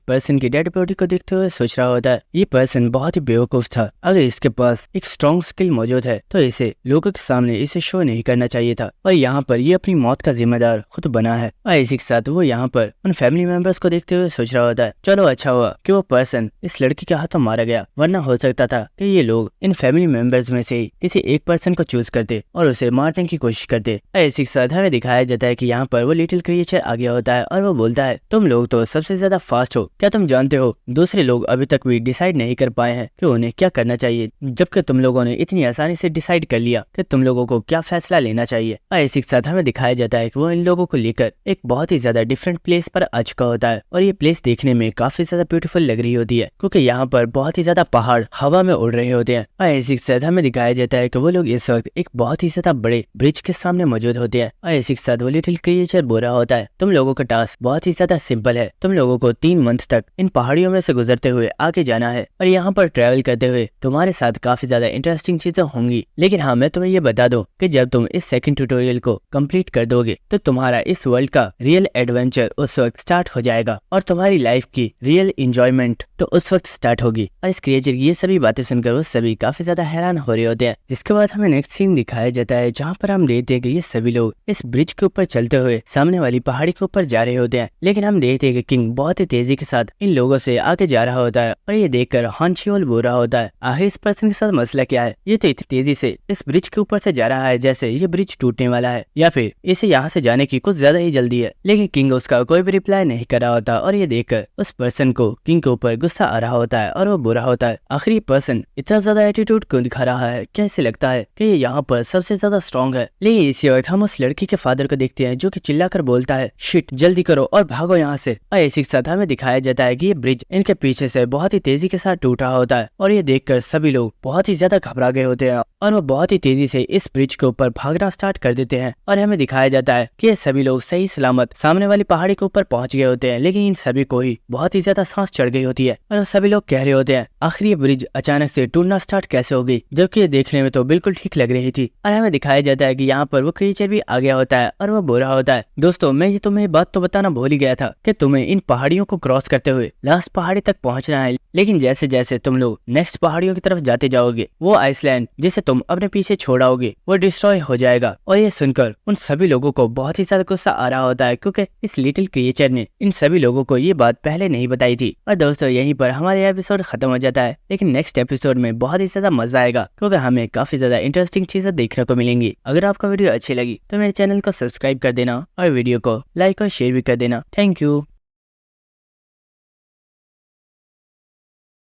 पर्सन की डेड बॉडी को देखते हुए सोच रहा होता है, ये पर्सन बहुत ही बेवकूफ था, अगर इसके पास एक स्ट्रॉन्ग स्किल मौजूद है तो इसे लोगों के सामने इसे शो नहीं करना चाहिए था और यहाँ पर ये अपनी मौत का जिम्मेदार खुद बना है। और इसी के साथ वो यहाँ पर उन फैमिली मेंबर्स को देखते हुए सोच रहा होता है, चलो अच्छा हुआ कि वो पर्सन इस लड़की के हाथों मारा गया, वरना हो सकता था कि ये लोग इन फैमिली मेंबर्स में से ही किसी एक पर्सन को चूज करते और उसे मारने की कोशिश करते। और इसी के साथ हमें दिखाया जाता है कि यहाँ पर वो लिटिल क्रिएचर आ गया होता है और वो बोलता है, तुम लोग तो सबसे ज्यादा फास्ट हो, क्या तुम जानते हो दूसरे लोग अभी तक भी डिसाइड नहीं कर पाए हैं कि उन्हें क्या करना चाहिए, जबकि तुम लोगों ने इतनी आसानी से डिसाइड कर लिया कि तुम लोगों को क्या फैसला लेना चाहिए। और इसी के साथ हमें दिखाया जाता है कि वो इन लोगों को लेकर एक बहुत ही ज्यादा डिफरेंट प्लेस पर आ चुका होता है और ये प्लेस देखने में काफी ज्यादा ब्यूटीफुल लग रही होती है क्योंकि यहाँ पर बहुत ही ज्यादा पहाड़ हवा में उड़ रहे होते हैं। और इसी के साथ हमें दिखाया जाता है कि वो लोग इस वक्त एक बहुत ही ज्यादा बड़े ब्रिज के सामने मौजूद होते हैं। और इसी के साथ वो लिटिल क्रिएचर बोल रहा होता है, तुम लोगों का टास्क बहुत ही ज्यादा सिंपल है, तुम लोगों को 3 मंथ तक इन पहाड़ियों में से गुजरते हुए आगे जाना है और यहाँ पर ट्रेवल करते हुए तुम्हारे साथ काफी ज्यादा इंटरेस्टिंग चीजें होंगी। लेकिन हाँ, मैं तुम्हें ये बता दूं कि जब तुम इस सेकंड ट्यूटोरियल को कंप्लीट कर दोगे तो तुम्हारा इस वर्ल्ड का रियल एडवेंचर उस वक्त स्टार्ट हो जाएगा और तुम्हारी लाइफ की रियल एंजॉयमेंट तो उस वक्त स्टार्ट होगी। और इस क्रिएचर की ये सभी बातें सुनकर वो सभी काफी ज्यादा हैरान हो रहे होते हैं। जिसके बाद हमें नेक्स्ट सीन दिखाया जाता है जहाँ पर हम देखते हैं कि ये सभी लोग इस ब्रिज के ऊपर चलते हुए सामने वाली पहाड़ी के ऊपर जा रहे होते हैं। लेकिन हम देखते हैं कि किंग बहुत ही तेजी के साथ इन लोगों से आगे जा रहा होता है और ये देखकर हान चियोल बोल रहा होता है, आखिर इस पर्सन के साथ मसला क्या है, ये तो इतनी तेजी से इस ब्रिज के ऊपर से जा रहा है जैसे ये ब्रिज टूटने वाला है या फिर इसे यहाँ से जाने की कुछ ज्यादा ही जल्दी है। लेकिन किंग उसका कोई भी रिप्लाई नहीं कर रहा होता और ये देखकर उस पर्सन को किंग के ऊपर गुस्सा आ रहा होता है और वो बुरा होता है, आखिर ये पर्सन इतना ज्यादा एटीट्यूड क्यों दिखा रहा है, क्या इसे लगता है कि ये यहाँ पर सबसे ज्यादा स्ट्रॉन्ग है। लेकिन इसी वक्त हम उस लड़की के फादर को देखते हैं जो कि चिल्लाकर बोलता है, शिट जल्दी करो और भागो यहाँ से। और इसी के साथ हमें दिखाया जाता है कि ये ब्रिज इनके पीछे से बहुत ही तेजी के साथ टूट रहा होता है और ये देखकर सभी लोग बहुत ही ज्यादा घबरा गए होते हैं और वो बहुत ही तेजी से इस ब्रिज के ऊपर भागना स्टार्ट कर देते हैं। और हमें दिखाया जाता है कि ये सभी लोग सही सलामत सामने वाली पहाड़ी के ऊपर पहुंच गए होते हैं। लेकिन इन सभी को ही बहुत ही ज्यादा सांस चढ़ गई होती है और सभी लोग कह रहे होते हैं, आखिर ये ब्रिज अचानक से टूटना स्टार्ट कैसे हो गई, जबकि ये देखने में तो बिल्कुल ठीक लग रही थी। और हमें दिखाया जाता है कि यहाँ पर वो क्रिएचर भी आ गया होता है और वो बोल रहा होता है, दोस्तों मैं ये तुम्हें बात तो बताना भूल ही गया था कि तुम्हें इन पहाड़ियों को क्रॉस करते हुए लास्ट पहाड़ी तक पहुंचना है। लेकिन जैसे जैसे तुम लोग नेक्स्ट पहाड़ियों की तरफ जाते जाओगे वो आइसलैंड जिसे तुम अपने पीछे छोड़ाओगे वो डिस्ट्रॉय हो जाएगा। और ये सुनकर उन सभी लोगों को बहुत ही ज्यादा गुस्सा आ रहा होता है क्योंकि इस लिटिल क्रिएचर ने इन सभी लोगों को ये बात पहले नहीं बताई थी। और दोस्तों यहीं पर हमारे एपिसोड खत्म हो जाता है, लेकिन नेक्स्ट एपिसोड में बहुत ही ज्यादा मजा आएगा क्योंकि हमें काफी ज्यादा इंटरेस्टिंग चीजें देखने को मिलेंगी। अगर आपको वीडियो अच्छी लगी तो मेरे चैनल को सब्सक्राइब कर देना और वीडियो को लाइक और शेयर भी कर देना। Thank you.